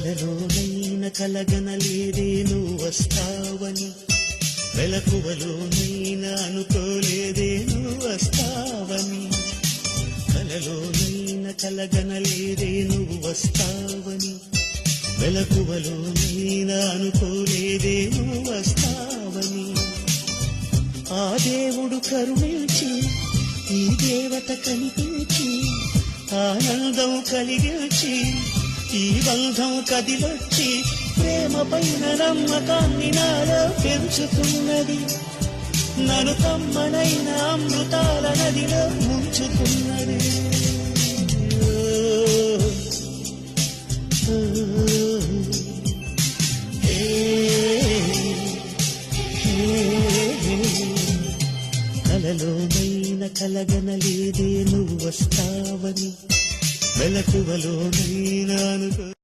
కలలోనైన కలగనలేదే నువ్వు వస్తావని, వెలకువలోనైనా అనుకోలేదే నువ్వు వస్తావని. కలలోనైన కలగనలేదే నువ్వు వస్తావని, వెలకువలోనైనా అనుకోలేదే నువ్వు వస్తావని. ఆ దేవుడు కరుణించి ఈ దేవత కనిపించి ఆనందం కలిగించి ఈ బంధం కదిలొచ్చి ప్రేమ పైన నమ్మకాన్ని నాలో పెంచుతున్నది. నన్ను కమ్మనైన అమృతాల నదిలో ముంచుతున్నది. కలలోనైన కలగనలేదే నువ్వు వస్తావని, వెలకువలోనైనా అనుకో